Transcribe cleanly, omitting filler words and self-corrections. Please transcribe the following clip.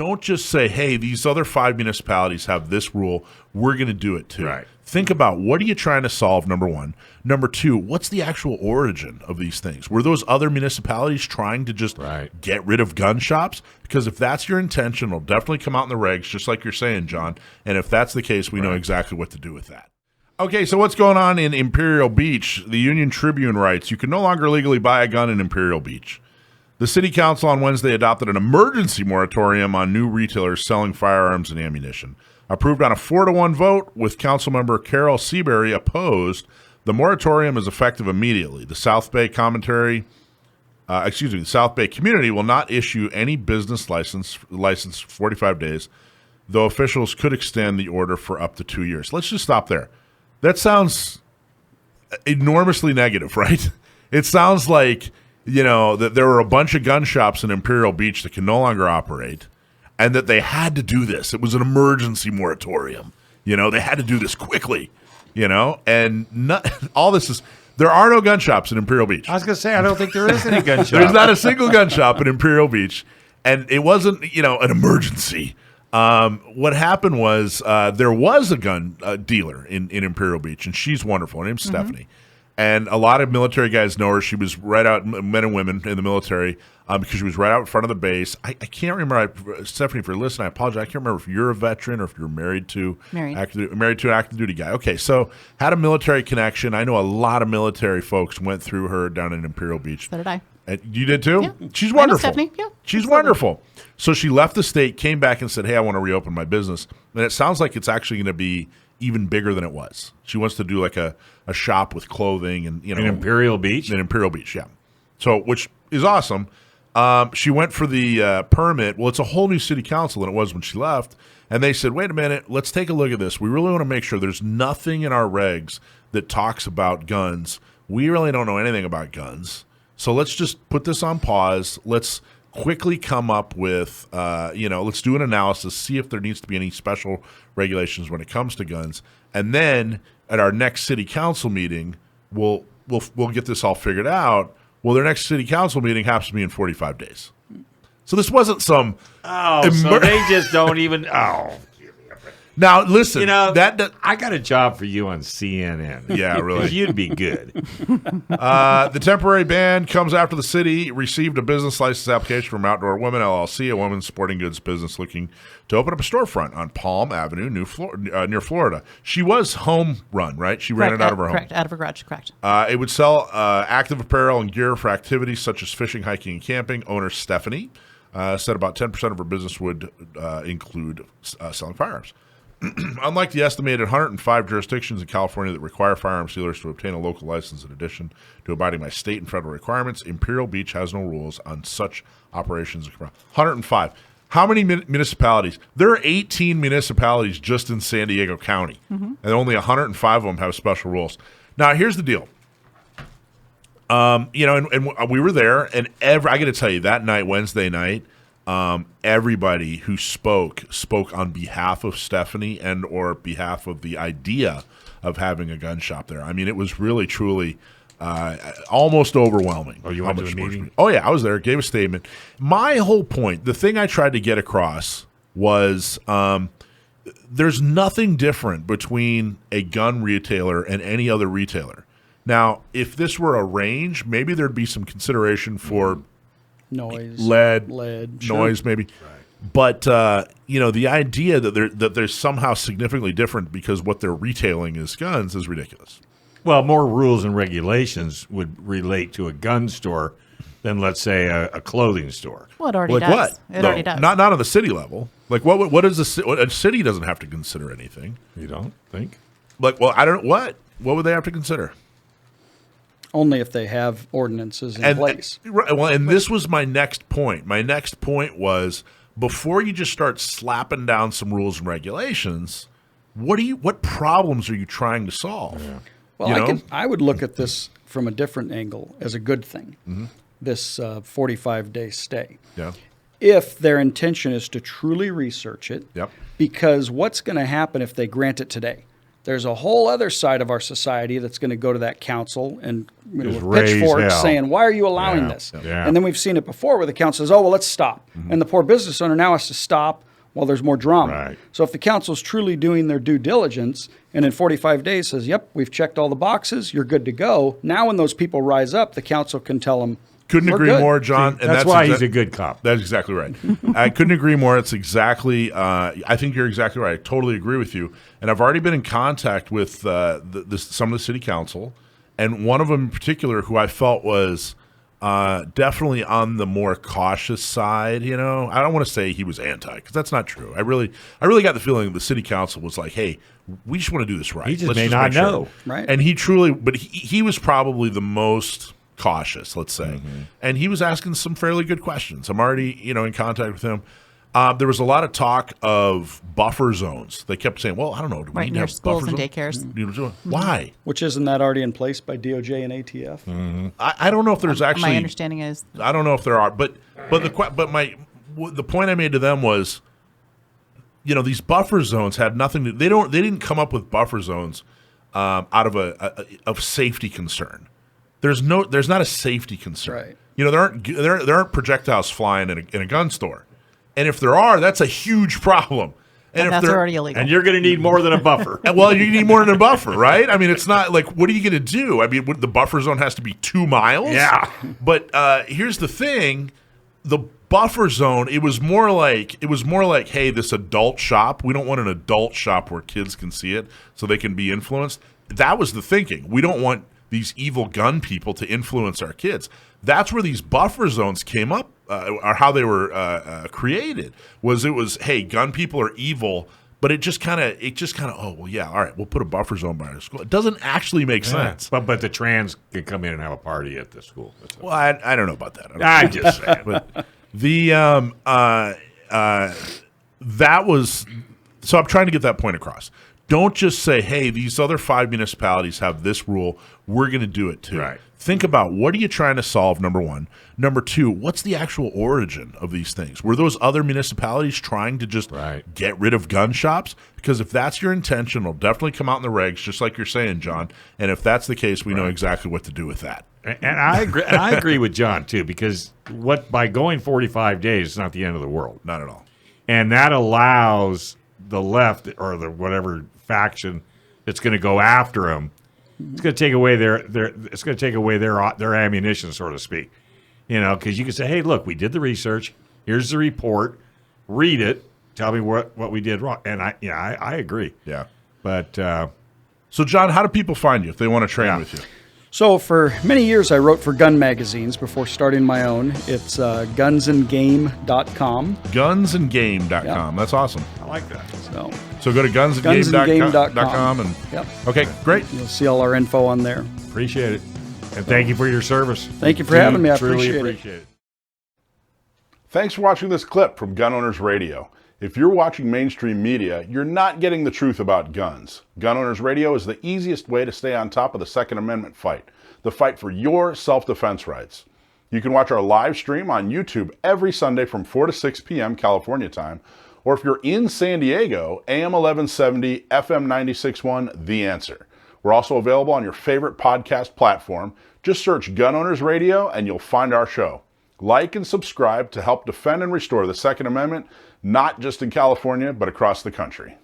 don't just say, hey, these other 5 municipalities have this rule. We're going to do it too. Right. Think about, what are you trying to solve, number one. Number two, what's the actual origin of these things? Were those other municipalities trying to just get rid of gun shops? Because if that's your intention, it'll definitely come out in the regs, just like you're saying, John. And if that's the case, we know exactly what to do with that. Okay, so what's going on in Imperial Beach? The Union Tribune writes, you can no longer legally buy a gun in Imperial Beach. The city council on Wednesday adopted an emergency moratorium on new retailers selling firearms and ammunition. Approved on a 4-1 vote, with Councilmember Carol Seabury opposed, the moratorium is effective immediately. The South Bay the South Bay community will not issue any business license for 45 days, though officials could extend the order for up to 2 years. Let's just stop there. That sounds enormously negative, right? It sounds like, that there were a bunch of gun shops in Imperial Beach that can no longer operate, and that they had to do this. It was an emergency moratorium. They had to do this quickly, and all this is, there are no gun shops in Imperial Beach. I was going to say, I don't think there is any gun shop. There's not a single gun shop in Imperial Beach, and it wasn't, an emergency. What happened was there was a gun dealer in Imperial Beach, and she's wonderful. Her name's Stephanie. And a lot of military guys know her. She was right out, men and women in the military, because she was right out in front of the base. I can't remember, Stephanie, if you're listening, I apologize. I can't remember if you're a veteran or if you're married to an active duty guy. Okay, so had a military connection. I know a lot of military folks went through her down in Imperial Beach. So did I. You did too? Yeah. She's wonderful. I know Stephanie. Yeah, she's wonderful. So she left the state, came back and said, hey, I want to reopen my business. And it sounds like it's actually going to be even bigger than it was. She wants to do like a shop with clothing and in Imperial Beach? In Imperial Beach, yeah. So, which is awesome. She went for the permit. Well, it's a whole new city council than it was when she left. And they said, wait a minute, let's take a look at this. We really want to make sure there's nothing in our regs that talks about guns. We really don't know anything about guns. So let's just put this on pause. Let's quickly come up with, let's do an analysis, see if there needs to be any special regulations when it comes to guns. And then at our next city council meeting, we'll get this all figured out. Well, their next city council meeting happens to be in 45 days. So this wasn't some... so they just don't even... Now, listen, I got a job for you on CNN. Yeah, really. You'd be good. The temporary ban comes after the city received a business license application from Outdoor Women, LLC, a women's sporting goods business looking to open up a storefront on Palm Avenue, near Florida. She was home run, right? She ran it out of her home. Correct, out of her garage, correct. It would sell active apparel and gear for activities such as fishing, hiking, and camping. Owner Stephanie said about 10% of her business would include selling firearms. Unlike the estimated 105 jurisdictions in California that require firearms dealers to obtain a local license in addition to abiding by state and federal requirements, Imperial Beach has no rules on such operations. 105. How many municipalities? There are 18 municipalities just in San Diego County, and only 105 of them have special rules. Now, here's the deal. And we were there, and I got to tell you, that night, Wednesday night, everybody who spoke on behalf of Stephanie and or behalf of the idea of having a gun shop there. I mean, it was really, truly almost overwhelming. Oh, you went to the meeting? Oh, yeah, I was there, gave a statement. My whole point, the thing I tried to get across was there's nothing different between a gun retailer and any other retailer. Now, if this were a range, maybe there'd be some consideration for noise, lead, sure. maybe. Right. But the idea that there's somehow significantly different because what they're retailing is guns is ridiculous. Well, more rules and regulations would relate to a gun store than, let's say, a clothing store. Well, it already like does. What? It already does. Not on the city level. Like what is a city doesn't have to consider anything. You don't think? Like, well, I don't. What would they have to consider? Only if they have ordinances in place. And this was my next point. My next point was, before you just start slapping down some rules and regulations, what problems are you trying to solve? Yeah. Well, I would look at this from a different angle as a good thing. Mm-hmm. This 45-day stay. Yeah. If their intention is to truly research it. Yep. Because what's going to happen if they grant it today? There's a whole other side of our society that's going to go to that council and Just with raise pitchforks hell. saying, why are you allowing this? Yeah. And then we've seen it before where the council says, oh, well, let's stop. And the poor business owner now has to stop while there's more drama. Right. So if the council's truly doing their due diligence and in 45 days says, yep, we've checked all the boxes, you're good to go. Now when those people rise up, the council can tell them, Couldn't we're agree good. more, John. See, that's why he's a good cop. That's exactly right. I couldn't agree more. It's exactly. I think you're exactly right. I totally agree with you. And I've already been in contact with some of the city council, and one of them in particular, who I felt was definitely on the more cautious side. You know, I don't want to say he was anti, because that's not true. I really got the feeling the city council was like, hey, we just want to do this right. He just Let's may just not make sure. know. Right. And he truly, but he was probably the most cautious, let's say. And he was asking some fairly good questions. I'm already, in contact with him. There was a lot of talk of buffer zones. They kept saying, well, I don't know. Do we Right, need to near have schools buffer and zones? daycares. Why? Which isn't that already in place by DOJ and ATF? I don't know if there's actually. My understanding is I don't know if there are, but the point I made to them was, these buffer zones had nothing to. They didn't come up with buffer zones out of of safety concern. There's not a safety concern. Right. There aren't projectiles flying in a gun store, and if there are, that's a huge problem. and if that's they're- already illegal. And you're going to need more than a buffer. Well, you need more than a buffer, right? I mean, it's not like, what are you going to do? I mean, the buffer zone has to be 2 miles. Yeah. But here's the thing: the buffer zone. It was more like, hey, this adult shop. We don't want an adult shop where kids can see it, so they can be influenced. That was the thinking. We don't want these evil gun people to influence our kids. That's where these buffer zones came up, or how they were created. It was, hey, gun people are evil, but it just kind of, oh, well, yeah, all right, we'll put a buffer zone by our school. It doesn't actually make sense. But the trans can come in and have a party at the school. Well, I don't know about that. I'm just saying. But that was, so I'm trying to get that point across. Don't just say, hey, these other 5 municipalities have this rule, we're going to do it too. Right. Think about, what are you trying to solve, number one. Number two, what's the actual origin of these things? Were those other municipalities trying to just get rid of gun shops? Because if that's your intention, it'll definitely come out in the regs, just like you're saying, John. And if that's the case, we know exactly what to do with that. And I agree. And I agree with John too, because by going 45 days, it's not the end of the world. Not at all. And that allows the left or the whatever faction that's going to go after them. It's going to take away their ammunition, so to speak. Because you can say, hey, look, we did the research. Here's the report. Read it. Tell me what we did wrong. And I agree. Yeah. But so, John, how do people find you if they want to train with you? So for many years, I wrote for gun magazines before starting my own. It's gunsandgame.com. Gunsandgame.com. Yeah. That's awesome. I like that. So go to gunsandgame.com. Gunsandgame.com. Yep. Okay, great. You'll see all our info on there. Appreciate it. And thank you for your service. Thank you for having me. I Truly appreciate it. Thanks for watching this clip from Gun Owners Radio. If you're watching mainstream media, you're not getting the truth about guns. Gun Owners Radio is the easiest way to stay on top of the Second Amendment fight, the fight for your self-defense rights. You can watch our live stream on YouTube every Sunday from 4 to 6 p.m. California time, or if you're in San Diego, AM 1170, FM 96.1, The Answer. We're also available on your favorite podcast platform. Just search Gun Owners Radio and you'll find our show. Like and subscribe to help defend and restore the Second Amendment, not just in California, but across the country.